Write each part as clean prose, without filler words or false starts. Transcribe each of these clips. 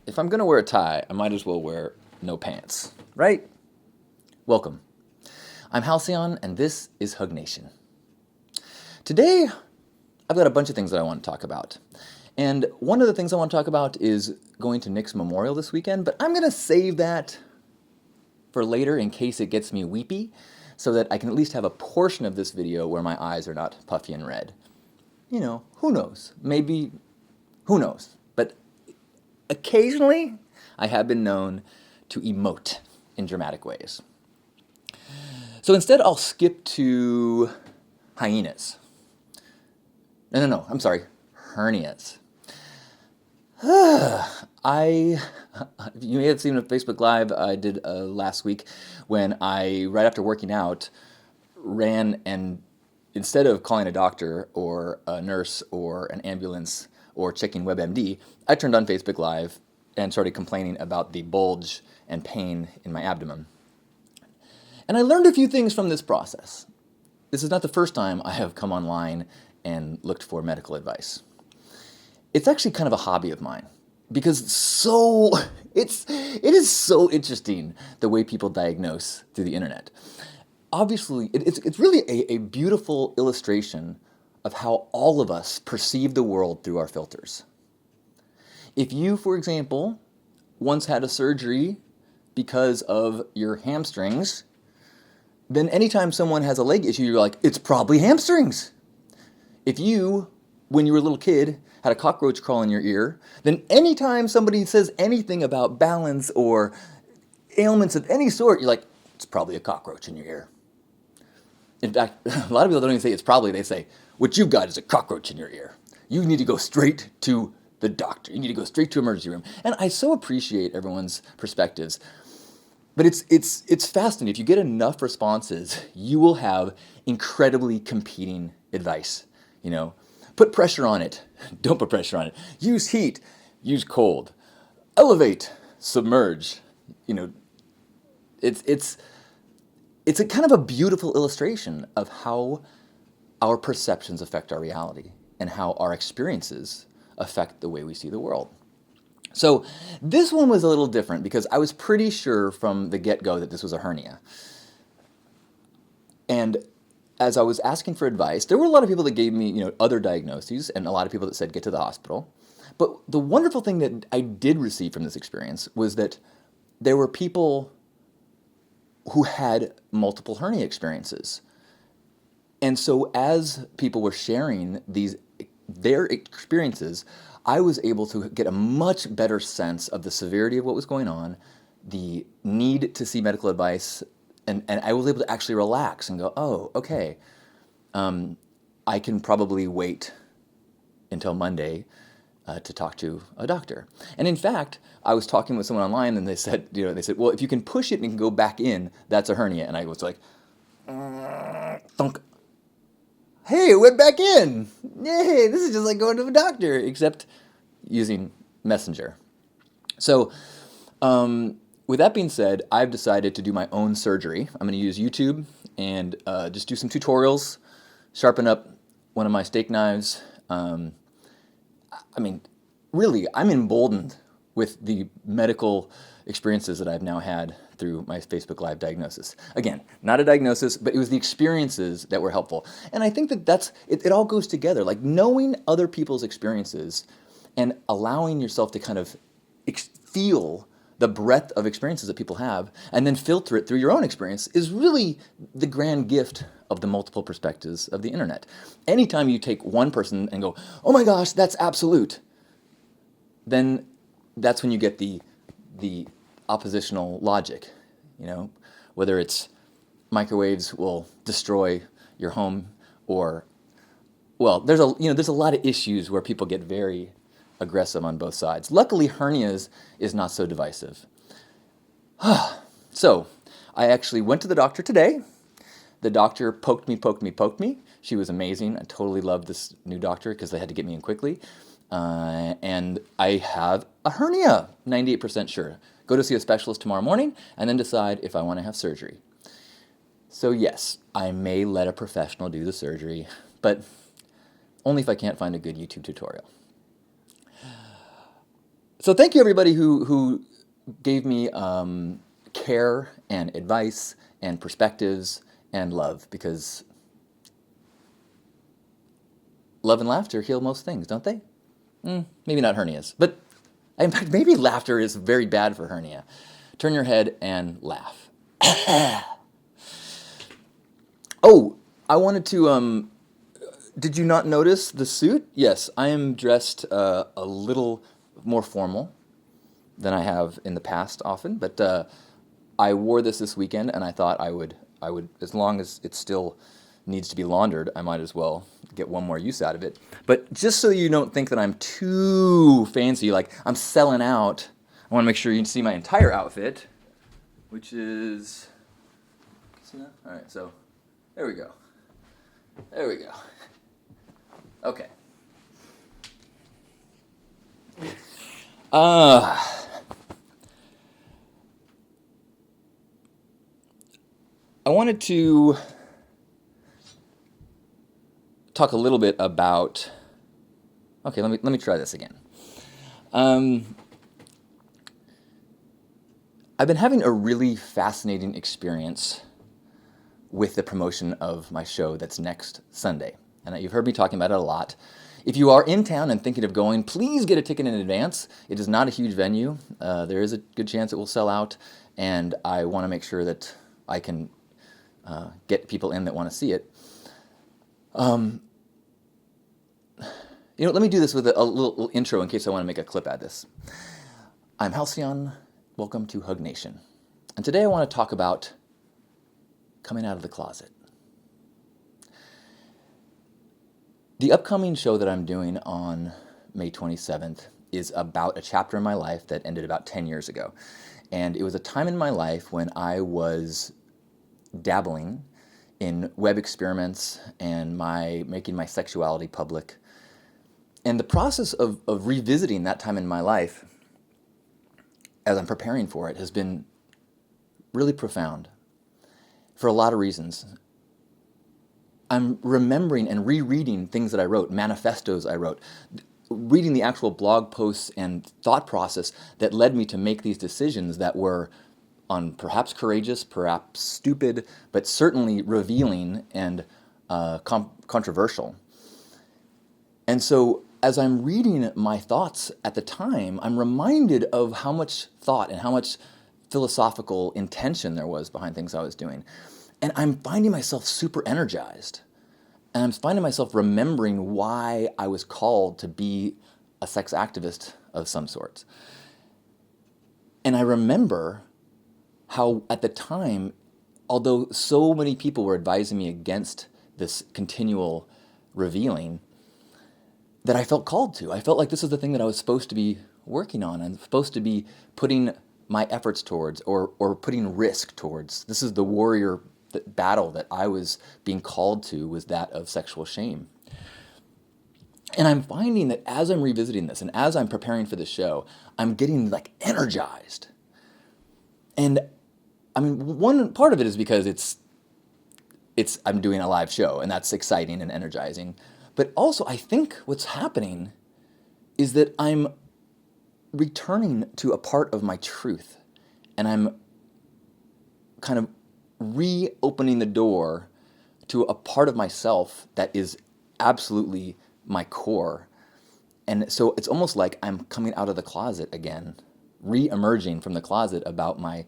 if I'm going to wear a tie, I might as well wear no pants, right? Welcome. I'm Halcyon, and this is Hug Nation. Today, I've got a bunch of things that I want to talk about. And one of the things I want to talk about is going to Nick's memorial this weekend, but I'm going to save that for later in case it gets me weepy, so that I can at least have a portion of this video where my eyes are not puffy and red. You know, who knows? Maybe, who knows? But occasionally, I have been known to emote in dramatic ways. So instead, I'll skip to hyenas. No, I'm sorry, hernias. You may have seen a Facebook Live I did last week when I, right after working out, ran and instead of calling a doctor or a nurse or an ambulance or checking WebMD, I turned on Facebook Live and started complaining about the bulge and pain in my abdomen. And I learned a few things from this process. This is not the first time I have come online and looked for medical advice. It's actually kind of a hobby of mine because it is so interesting the way people diagnose through the internet. Obviously, it's really a beautiful illustration of how all of us perceive the world through our filters. If you, for example, once had a surgery because of your hamstrings, then anytime someone has a leg issue, you're like, it's probably hamstrings. If you, when you were a little kid, had a cockroach crawl in your ear, then anytime somebody says anything about balance or ailments of any sort, you're like, it's probably a cockroach in your ear. In fact, a lot of people don't even say it's probably, they say, what you've got is a cockroach in your ear. You need to go straight to the doctor. You need to go straight to emergency room. And I so appreciate everyone's perspectives. But it's fascinating. If you get enough responses, you will have incredibly competing advice. You know, put pressure on it. Don't put pressure on it. Use heat. Use cold. Elevate. Submerge. You know, it's a kind of a beautiful illustration of how our perceptions affect our reality and how our experiences affect the way we see the world. So this one was a little different because I was pretty sure from the get-go that this was a hernia. And as I was asking for advice, there were a lot of people that gave me, other diagnoses and a lot of people that said get to the hospital. But the wonderful thing that I did receive from this experience was that there were people who had multiple hernia experiences. And so as people were sharing their experiences, I was able to get a much better sense of the severity of what was going on, the need to see medical advice, and I was able to actually relax and go, oh, okay, I can probably wait until Monday to talk to a doctor. And in fact, I was talking with someone online and they said, well, if you can push it and it can go back in, that's a hernia. And I was like, thunk. Hey, it went back in. Yay, this is just like going to a doctor, except using Messenger. So with that being said, I've decided to do my own surgery. I'm going to use YouTube and just do some tutorials, sharpen up one of my steak knives. Really, I'm emboldened with the medical experiences that I've now had through my Facebook Live diagnosis. Again, not a diagnosis, but it was the experiences that were helpful. And I think that it all goes together, like knowing other people's experiences and allowing yourself to kind of feel the breadth of experiences that people have and then filter it through your own experience is really the grand gift of the multiple perspectives of the internet. Anytime you take one person and go, oh my gosh, that's absolute, then that's when you get the oppositional logic, whether it's microwaves will destroy your home or, well, there's a lot of issues where people get very aggressive on both sides. Luckily, hernias is not so divisive. So I actually went to the doctor today. The doctor poked me. She was amazing. I totally loved this new doctor because they had to get me in quickly. And I have a hernia, 98% sure. Go to see a specialist tomorrow morning and then decide if I want to have surgery. So yes, I may let a professional do the surgery, but only if I can't find a good YouTube tutorial. So thank you everybody who gave me care and advice and perspectives and love, because love and laughter heal most things, don't they? Maybe not hernias, but in fact, maybe laughter is very bad for hernia. Turn your head and laugh. Oh, I wanted to. Did you not notice the suit? Yes, I am dressed a little more formal than I have in the past often, but I wore this weekend, and I thought I would, as long as it still needs to be laundered, I might as well get one more use out of it. But just so you don't think that I'm too fancy, like I'm selling out, I want to make sure you can see my entire outfit, which is, see that? All right, so there we go. There we go. Okay. I wanted to talk a little bit about. Okay, let me try this again. I've been having a really fascinating experience with the promotion of my show that's next Sunday, and you've heard me talking about it a lot. If you are in town and thinking of going, please get a ticket in advance. It is not a huge venue. There is a good chance it will sell out, and I want to make sure that I can get people in that want to see it. Let me do this with a little intro in case I want to make a clip out of this. I'm Halcyon. Welcome to Hug Nation. And today I want to talk about coming out of the closet. The upcoming show that I'm doing on May 27th is about a chapter in my life that ended about 10 years ago. And it was a time in my life when I was dabbling in web experiments and making my sexuality public. And the process of revisiting that time in my life as I'm preparing for it has been really profound for a lot of reasons. I'm remembering and rereading things that I wrote, manifestos I wrote, reading the actual blog posts and thought process that led me to make these decisions that were perhaps courageous, perhaps stupid, but certainly revealing and controversial. And so as I'm reading my thoughts at the time, I'm reminded of how much thought and how much philosophical intention there was behind things I was doing. And I'm finding myself super energized. And I'm finding myself remembering why I was called to be a sex activist of some sort. And I remember how at the time, although so many people were advising me against this continual revealing, that I felt called to. I felt like this is the thing that I was supposed to be working on. I'm supposed to be putting my efforts towards or putting risk towards. This is the warrior battle that I was being called to, was that of sexual shame. And I'm finding that as I'm revisiting this and as I'm preparing for the show, I'm getting like energized. And I mean, one part of it is because I'm doing a live show, and that's exciting and energizing. But also, I think what's happening is that I'm returning to a part of my truth, and I'm kind of reopening the door to a part of myself that is absolutely my core. And so it's almost like I'm coming out of the closet again, re-emerging from the closet about my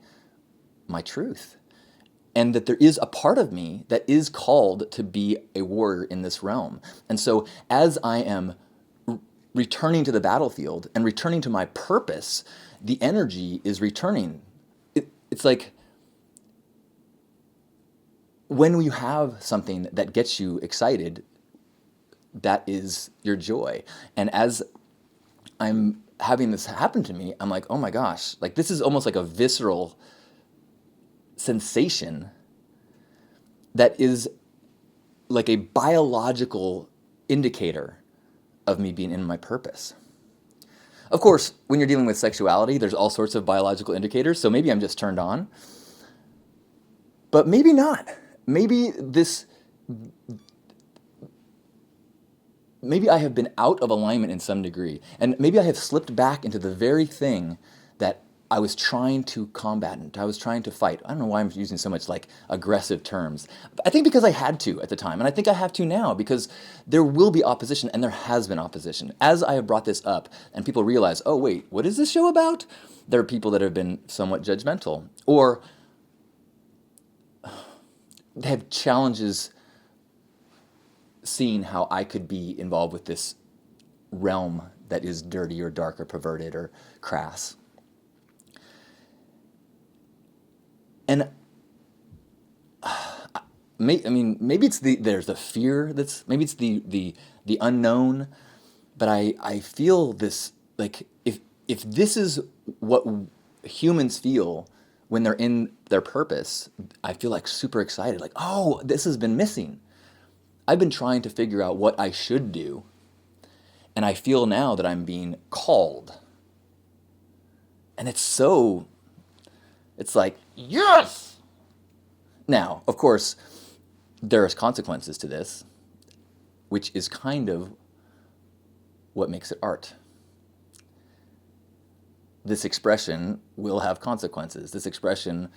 truth. And that there is a part of me that is called to be a warrior in this realm. And so as I am returning to the battlefield and returning to my purpose, the energy is returning. It's like when you have something that gets you excited, that is your joy. And as I'm having this happen to me, I'm like, oh my gosh, like this is almost like a visceral sensation that is like a biological indicator of me being in my purpose. Of course, when you're dealing with sexuality, there's all sorts of biological indicators, so maybe I'm just turned on. But maybe not. Maybe this maybe I have been out of alignment in some degree, and maybe I have slipped back into the very thing that I was trying to combat and I was trying to fight. I don't know why I'm using so much like aggressive terms. I think because I had to at the time, and I think I have to now because there will be opposition, and there has been opposition. As I have brought this up, and people realize, oh wait, what is this show about? There are people that have been somewhat judgmental, or they have challenges seeing how I could be involved with this realm that is dirty or dark or perverted or crass. And maybe it's there's the fear maybe it's the unknown, but I feel this like if this is what humans feel when they're in their purpose, I feel like super excited, like, oh, this has been missing. I've been trying to figure out what I should do, and I feel now that I'm being called. And it's like, yes! Now, of course, there is consequences to this, which is kind of what makes it art. This expression will have consequences. This expression,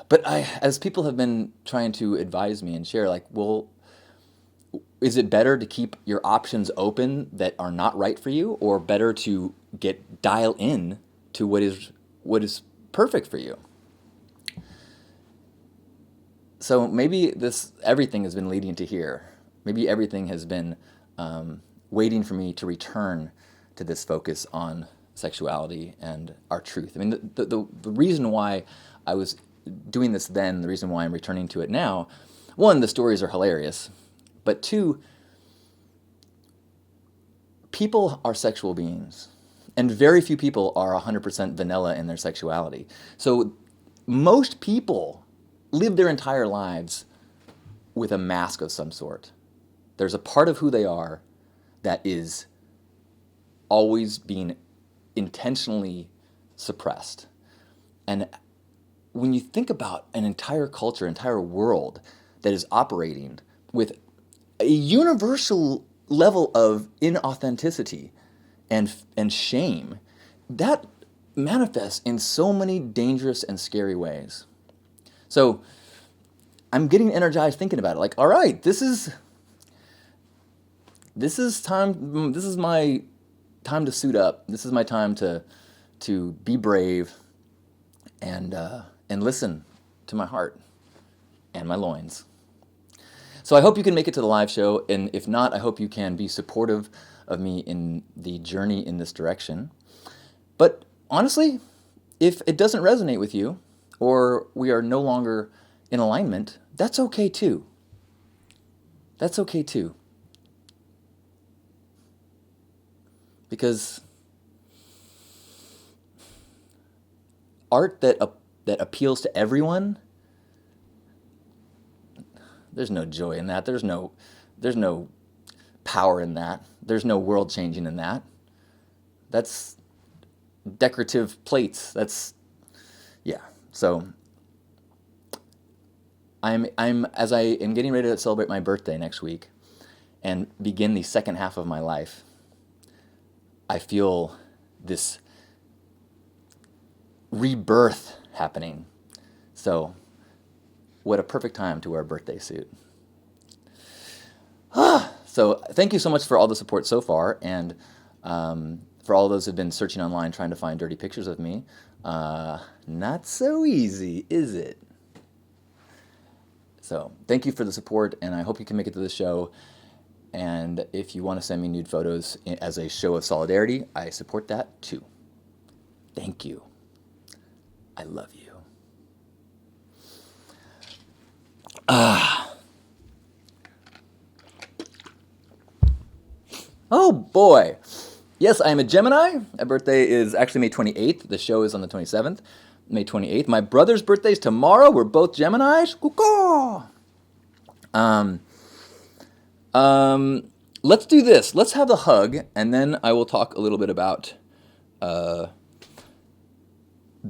but as people have been trying to advise me and share, like, well, is it better to keep your options open that are not right for you, or better to dial in to what is perfect for you? So maybe everything has been leading to here. Maybe everything has been waiting for me to return to this focus on sexuality and our truth. I mean, the reason why I was doing this then, the reason why I'm returning to it now, one, the stories are hilarious, but two, people are sexual beings, and very few people are 100% vanilla in their sexuality. So most people live their entire lives with a mask of some sort. There's a part of who they are that is always being intentionally suppressed. And when you think about an entire culture, entire world that is operating with a universal level of inauthenticity and shame, that manifests in so many dangerous and scary ways. So I'm getting energized thinking about it. Like, all right, this is time. This is my time to suit up. This is my time to be brave and listen to my heart and my loins. So I hope you can make it to the live show, and if not, I hope you can be supportive of me in the journey in this direction. But honestly, if it doesn't resonate with you, or we are no longer in alignment, that's okay too. That's okay too. Because art that appeals to everyone, there's no joy in that. There's no power in that. There's no world changing in that. That's decorative plates. Yeah. So as I am getting ready to celebrate my birthday next week and begin the second half of my life, I feel this rebirth happening. So what a perfect time to wear a birthday suit. So thank you so much for all the support so far, and for all those who have been searching online trying to find dirty pictures of me. Not so easy, is it? So thank you for the support, and I hope you can make it to the show. And if you want to send me nude photos as a show of solidarity, I support that too. Thank you. I love you. Oh boy. Yes, I am a Gemini. My birthday is actually May 28th. The show is on the 27th. May 28th. My brother's birthday is tomorrow. We're both Geminis. Let's do this. Let's have a hug, and then I will talk a little bit about the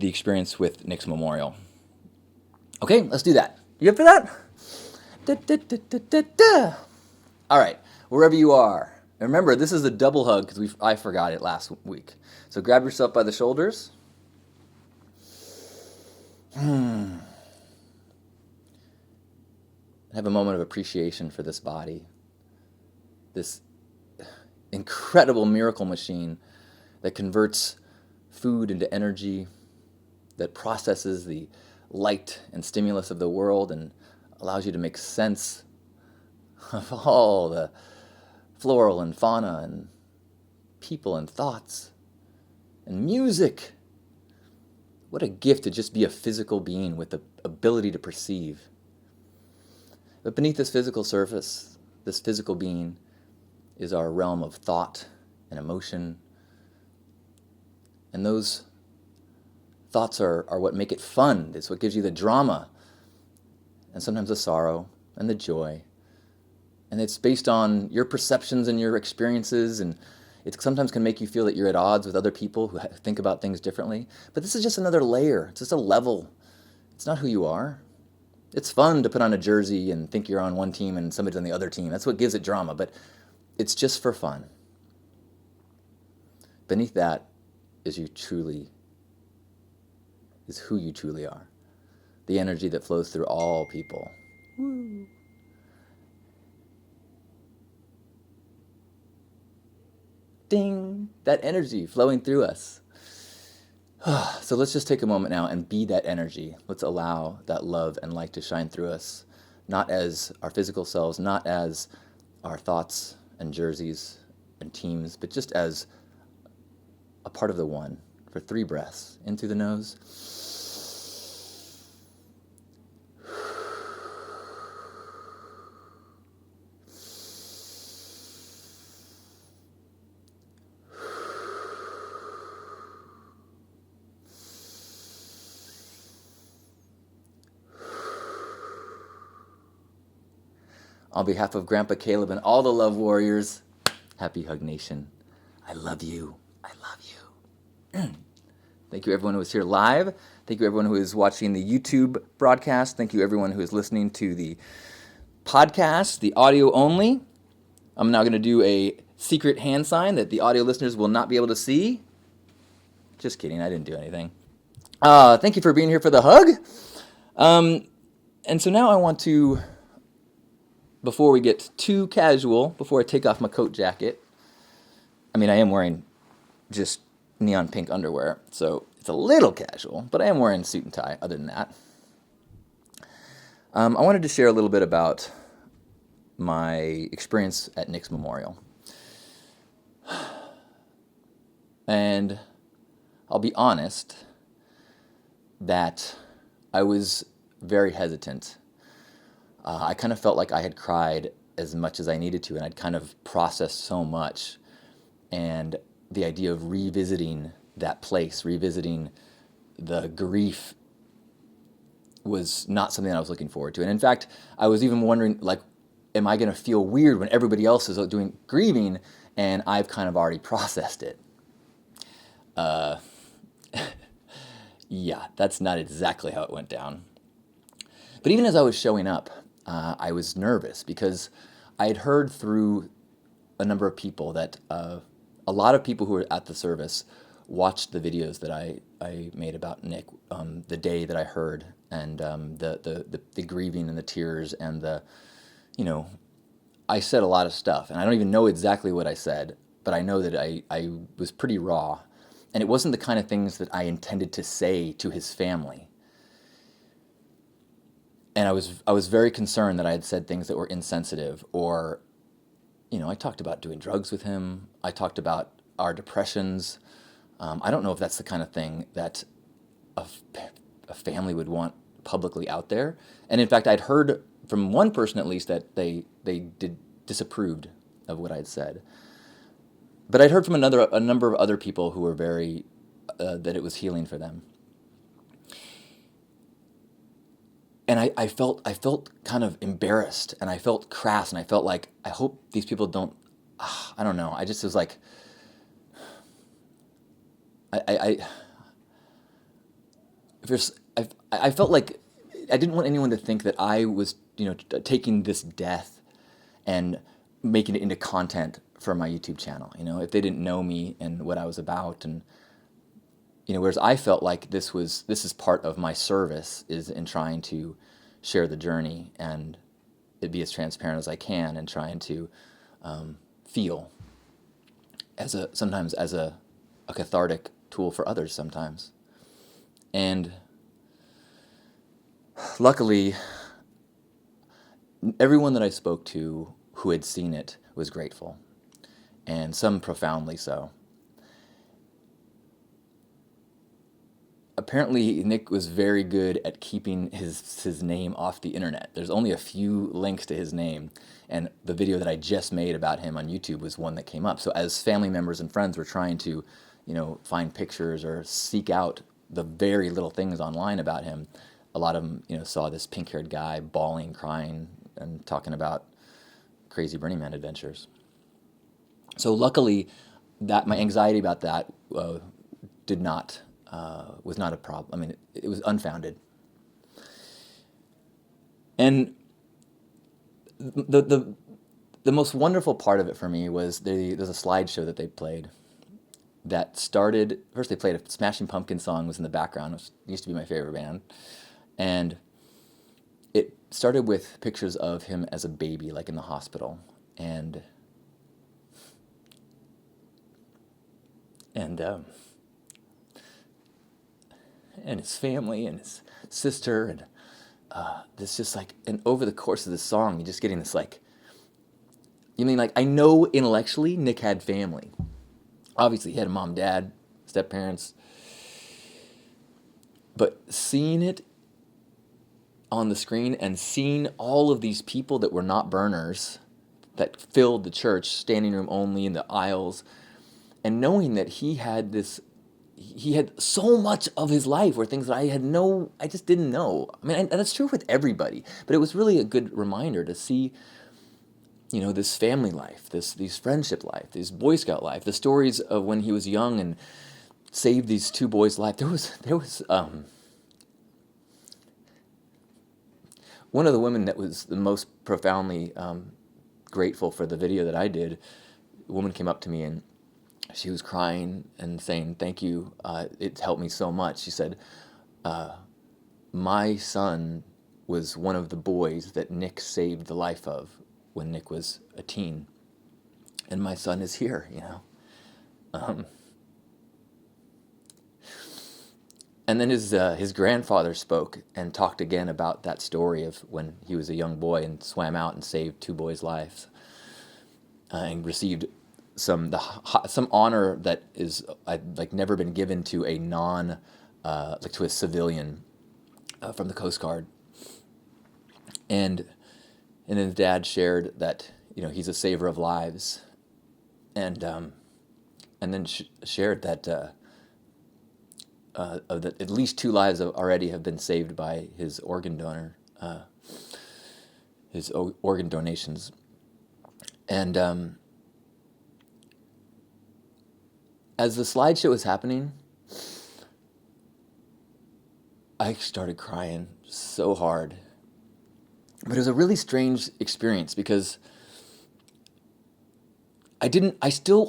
experience with Nick's memorial. Okay, let's do that. You up for that? Da, da, da, da, da, da. All right, wherever you are. And remember, this is a double hug because I forgot it last week. So grab yourself by the shoulders. Have a moment of appreciation for this body, this incredible miracle machine that converts food into energy, that processes the light and stimulus of the world and allows you to make sense of all the floral and fauna and people and thoughts and music. What a gift to just be a physical being with the ability to perceive. But beneath this physical surface, this physical being, is our realm of thought and emotion. And those thoughts are what make it fun. It's what gives you the drama and sometimes the sorrow and the joy. And it's based on your perceptions and your experiences, and it sometimes can make you feel that you're at odds with other people who think about things differently. But this is just another layer. It's just a level. It's not who you are. It's fun to put on a jersey and think you're on one team and somebody's on the other team. That's what gives it drama, but it's just for fun. Beneath that is who you truly are. The energy that flows through all people. Woo. Ding! That energy flowing through us. So let's just take a moment now and be that energy. Let's allow that love and light to shine through us, not as our physical selves, not as our thoughts and jerseys and teams, but just as a part of the one. For 3 breaths. In through the nose. On behalf of Grandpa Caleb and all the Love Warriors, happy Hug Nation. I love you. I love you. Thank you everyone who is here live. Thank you everyone who is watching the YouTube broadcast. Thank you everyone who is listening to the podcast, the audio only. I'm now going to do a secret hand sign that the audio listeners will not be able to see. Just kidding, I didn't do anything. Thank you for being here for the hug. And so now I want to, before we get too casual, before I take off my coat jacket, I mean, I am wearing just neon pink underwear, so it's a little casual, but I am wearing a suit and tie other than that. I wanted to share a little bit about my experience at Nick's memorial. And I'll be honest that I was very hesitant. I kind of felt like I had cried as much as I needed to, and I'd kind of processed so much. And the idea of revisiting that place, revisiting the grief, was not something that I was looking forward to. And in fact, I was even wondering, like, am I going to feel weird when everybody else is doing grieving and I've kind of already processed it? Yeah, that's not exactly how it went down. But even as I was showing up, I was nervous because I had heard through a number of people that a lot of people who were at the service watched the videos that I made about Nick the day that I heard, and the grieving and the tears and I said a lot of stuff, and I don't even know exactly what I said, but I know that I was pretty raw, and it wasn't the kind of things that I intended to say to his family. And I was very concerned that I had said things that were insensitive, or, I talked about doing drugs with him. I talked about our depressions. I don't know if that's the kind of thing that a family would want publicly out there. And in fact, I'd heard from one person at least that they disapproved of what I'd said. But I'd heard from a number of other people who were very that it was healing for them. And I felt kind of embarrassed, and I felt crass, and I felt like, I hope these people don't, I don't know. I just was like, I felt like I didn't want anyone to think that I was, taking this death and making it into content for my YouTube channel. If they didn't know me and what I was about, and whereas I felt like this is part of my service, is in trying to share the journey and it be as transparent as I can, and trying to feel sometimes as a cathartic tool for others sometimes. And luckily, everyone that I spoke to who had seen it was grateful, and some profoundly so. Apparently, Nick was very good at keeping his name off the internet. There's only a few links to his name, and the video that I just made about him on YouTube was one that came up. So as family members and friends were trying to, find pictures or seek out the very little things online about him, a lot of them, saw this pink-haired guy bawling, crying, and talking about crazy Burning Man adventures. So luckily, that my anxiety about that did not was not a problem. I mean, it was unfounded. And the most wonderful part of it for me was there's a slideshow that they played that started. First, they played a Smashing Pumpkins song was in the background, which used to be my favorite band, and it started with pictures of him as a baby, like in the hospital, and and and his family and his sister, and this just like, and over the course of the song, you're just getting this like, you mean like, I know intellectually Nick had family. Obviously, he had a mom, dad, step parents, but seeing it on the screen and seeing all of these people that were not burners that filled the church, standing room only in the aisles, and knowing that he had so much of his life were things that I just didn't know. I mean, and that's true with everybody, but it was really a good reminder to see, this family life, these friendship life, this Boy Scout life, the stories of when he was young and saved these two boys' life. There was one of the women that was the most profoundly grateful for the video that I did. A woman came up to me and she was crying and saying, "Thank you, it's helped me so much." She said, "My son was one of the boys that Nick saved the life of when Nick was a teen, and my son is here, And then his grandfather spoke and talked again about that story of when he was a young boy and swam out and saved two boys' lives, and received some honor that is like never been given to a to a civilian from the Coast Guard. And then his dad shared that he's a saver of lives, and then shared that that at least two lives already have been saved by his organ donor, his organ donations, and as the slideshow was happening, I started crying so hard. But it was a really strange experience because I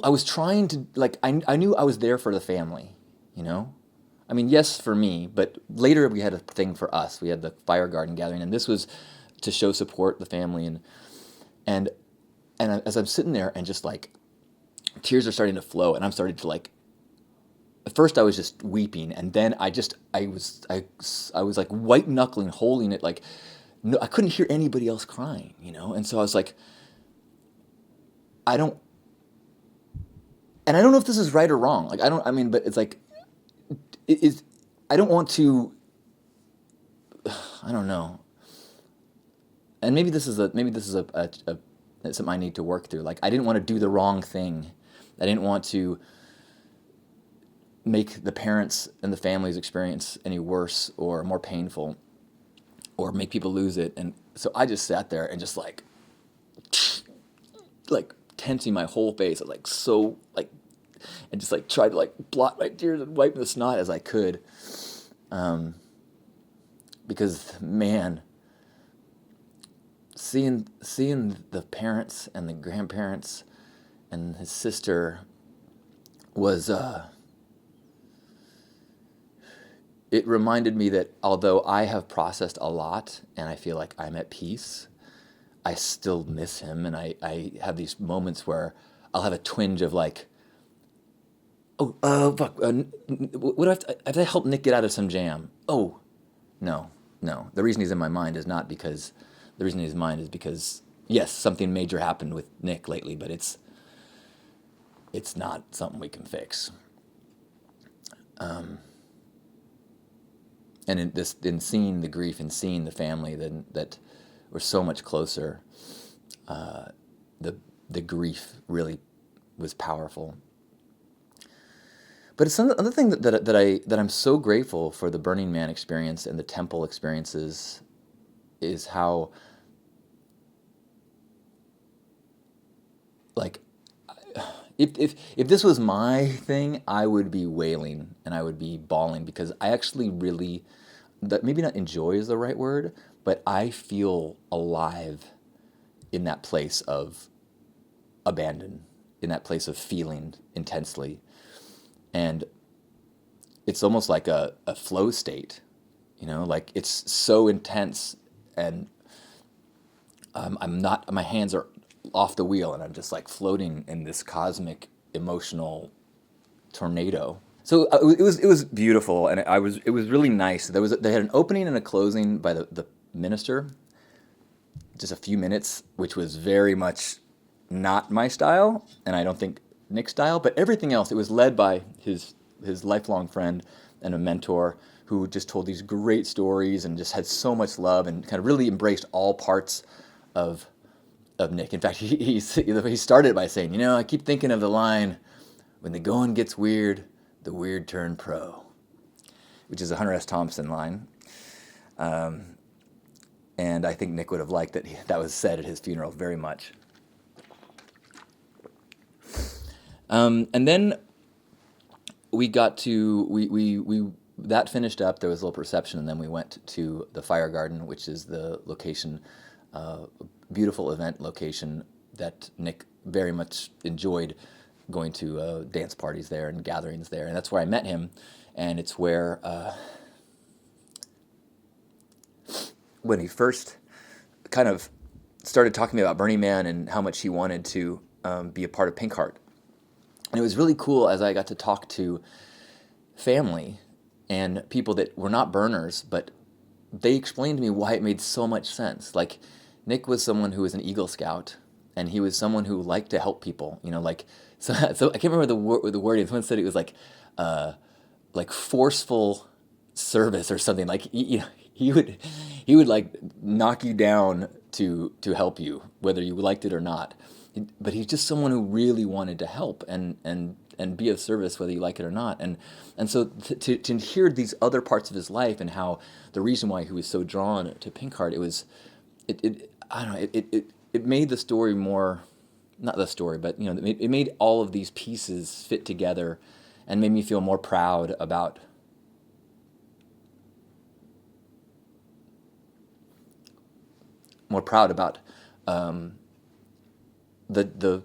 was trying to, like, I knew I was there for the family, I mean, yes, for me, but later we had a thing for us. We had the fire garden gathering, and this was to show support the family, and as I'm sitting there and just like tears are starting to flow, and I'm starting to like, at first I was just weeping, and then I was like white knuckling, holding it, like, no, I couldn't hear anybody else crying, and so I was like, I don't know if this is right or wrong, like, but it's like, I don't want to, I don't know, and maybe this is a something I need to work through. Like, I didn't want to do the wrong thing. I didn't want to make the parents and the family's experience any worse or more painful, or make people lose it. And so I just sat there and just like tensing my whole face, and just like tried to like blot my tears and wipe the snot as I could, because man, seeing the parents and the grandparents and his sister was it reminded me that although I have processed a lot and I feel like I'm at peace, I still miss him, and I have these moments where I'll have a twinge of like, oh, fuck, what do I have to help Nick get out of some jam? Oh, no, no. The reason he's in my mind is not because, the reason he's in his mind is because, yes, something major happened with Nick lately, but it's not something we can fix. And in seeing the grief and seeing the family that were so much closer, the the grief really was powerful. But it's another thing that I'm so grateful for the Burning Man experience and the temple experiences is how, like, if this was my thing, I would be wailing and I would be bawling because I actually really, that maybe not enjoy is the right word, but I feel alive in that place of abandon, in that place of feeling intensely. And it's almost like a flow state, like it's so intense, and I'm not, my hands are off the wheel and I'm just like floating in this cosmic emotional tornado. So it was beautiful, and it was really nice. They had an opening and a closing by the minister, just a few minutes, which was very much not my style, and I don't think Nick's style. But everything else, it was led by his lifelong friend and a mentor who just told these great stories and just had so much love and kind of really embraced all parts of Nick. In fact, he started by saying, I keep thinking of the line, "When the going gets weird, the weird turn pro," which is a Hunter S. Thompson line. And I think Nick would have liked that was said at his funeral very much. And then we got to, we that finished up. There was a little reception, and then we went to the Fire Garden, which is the location, beautiful event location that Nick very much enjoyed going to dance parties there and gatherings there. And that's where I met him. And it's where, when he first kind of started talking to me about Burning Man and how much he wanted to be a part of Pink Heart. And it was really cool as I got to talk to family and people that were not burners, but they explained to me why it made so much sense. Like, Nick was someone who was an Eagle Scout, and he was someone who liked to help people. So I can't remember the wording. Someone said it was like forceful service or something. Like he would like knock you down to help you, whether you liked it or not. But he's just someone who really wanted to help and be of service, whether you like it or not. And so to hear these other parts of his life and how the reason why he was so drawn to Pink Heart, I don't know, it made the story more, not the story, but it made all of these pieces fit together and made me feel more proud about the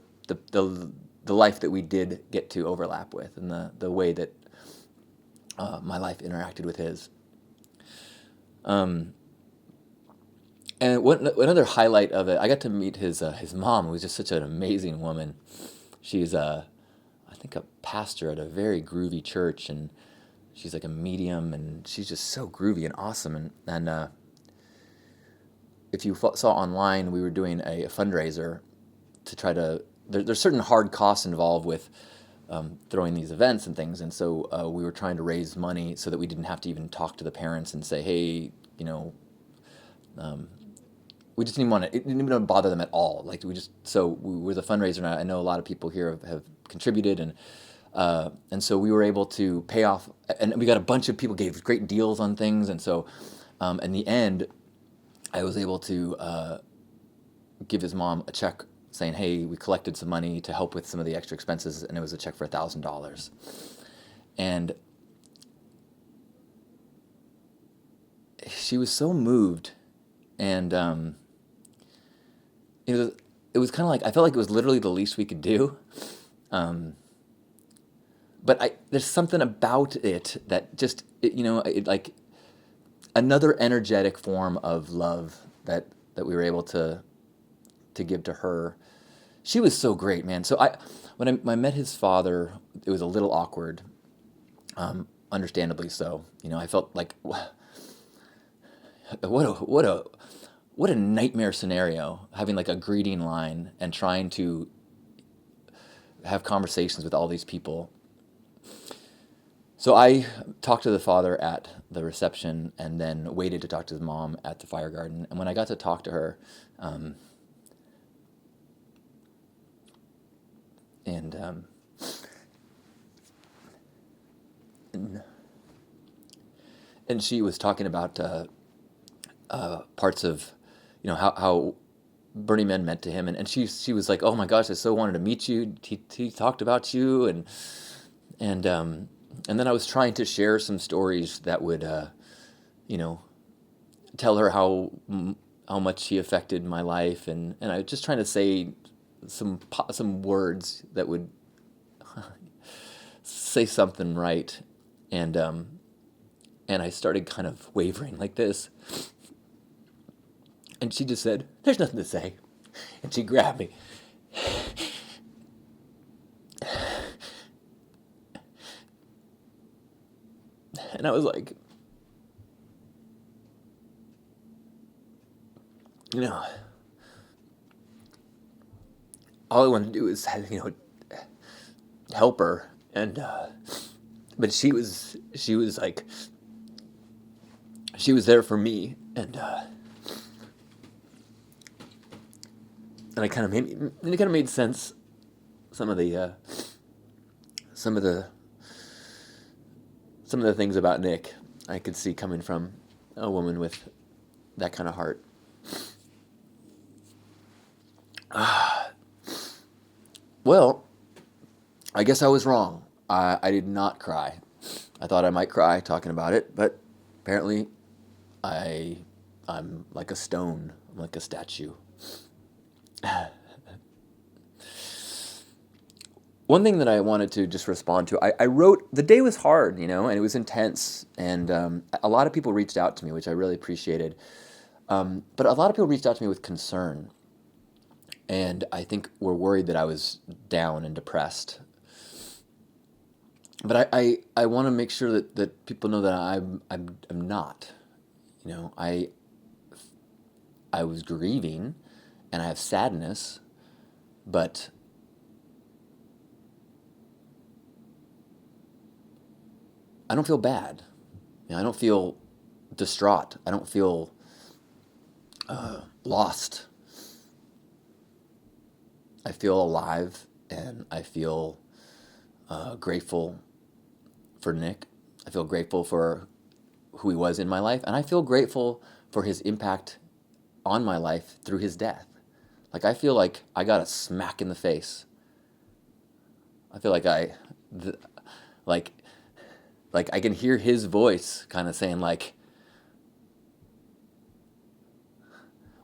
the life that we did get to overlap with, and the way that my life interacted with his. And another highlight of it, I got to meet his mom, who was just such an amazing woman. She's I think a pastor at a very groovy church, and she's like a medium, and she's just so groovy and awesome. And if you saw online, we were doing a fundraiser to try to. There's certain hard costs involved with throwing these events and things, and so we were trying to raise money so that we didn't have to even talk to the parents and say, hey, we just didn't want to. It didn't even bother them at all. Like we were the fundraiser, and I know a lot of people here have contributed, and so we were able to pay off, and we got a bunch of people gave great deals on things, and so in the end, I was able to give his mom a check saying, hey, we collected some money to help with some of the extra expenses, and it was a check for $1,000. And she was so moved, and it was it was kind of like I felt like it was literally the least we could do. Um, but there's something about it that just like another energetic form of love that we were able to give to her. She was so great, man. So when I met his father, it was a little awkward, understandably so. I felt like what a what a nightmare scenario, having like a greeting line and trying to have conversations with all these people. So I talked to the father at the reception and then waited to talk to the mom at the fire garden. And when I got to talk to her, um, and and she was talking about parts of, how Burning Man meant to him, and she was like, "Oh my gosh, I so wanted to meet you. He talked about you," and then I was trying to share some stories that would, you know, tell her how much he affected my life, and I was just trying to say some words that would say something right, and and I started kind of wavering like this, and she just said, "There's nothing to say," and she grabbed me, and I was like, you know, all I wanted to do is help her, and but she was like she was there for me, and it kind of made sense. Some of the some of the some of the things about Nick I could see coming from a woman with that kind of heart. Well, I guess I was wrong. I did not cry. I thought I might cry talking about it, but apparently I I'm like a stone. I'm like a statue. One thing that I wanted to just respond to, I wrote, the day was hard, and it was intense. And a lot of people reached out to me, which I really appreciated. But a lot of people reached out to me with concern. And I think were worried that I was down and depressed. But I want to make sure that people know that I'm not. You know, I was grieving and I have sadness, but I don't feel bad. I don't feel distraught. I don't feel lost. I feel alive and I feel grateful for Nick. I feel grateful for who he was in my life, and I feel grateful for his impact on my life through his death. Like I feel like I got a smack in the face. I feel like th- like like I can hear his voice kind of saying like,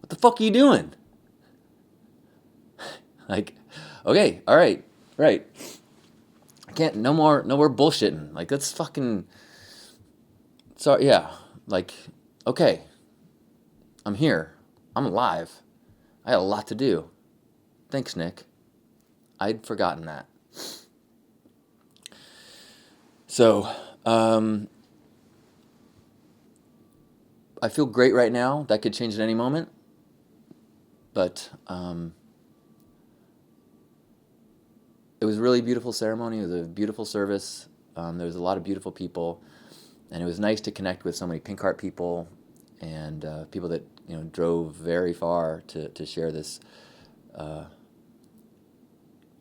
"What the fuck are you doing?" Like, okay, all right, right. I can't no more bullshitting. Like that's fucking sorry, yeah. Like, okay, I'm here. I'm alive. I had a lot to do. Thanks, Nick. I'd forgotten that. So, I feel great right now. That could change at any moment. But it was a really beautiful ceremony. It was a beautiful service. There was a lot of beautiful people, and it was nice to connect with so many Pink Heart people and people that drove very far to share this, to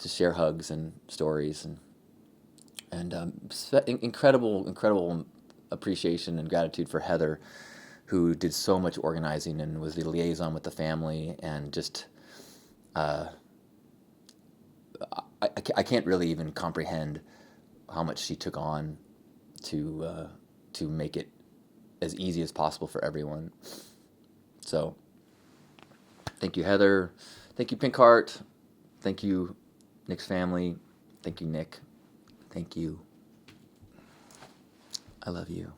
share hugs and stories and incredible appreciation and gratitude for Heather, who did so much organizing and was the liaison with the family and just uh, I can't really even comprehend how much she took on to make it as easy as possible for everyone. So Thank you, Heather. Thank you, Pinkheart. Thank you, Nick's family. Thank you, Nick. Thank you. I love you.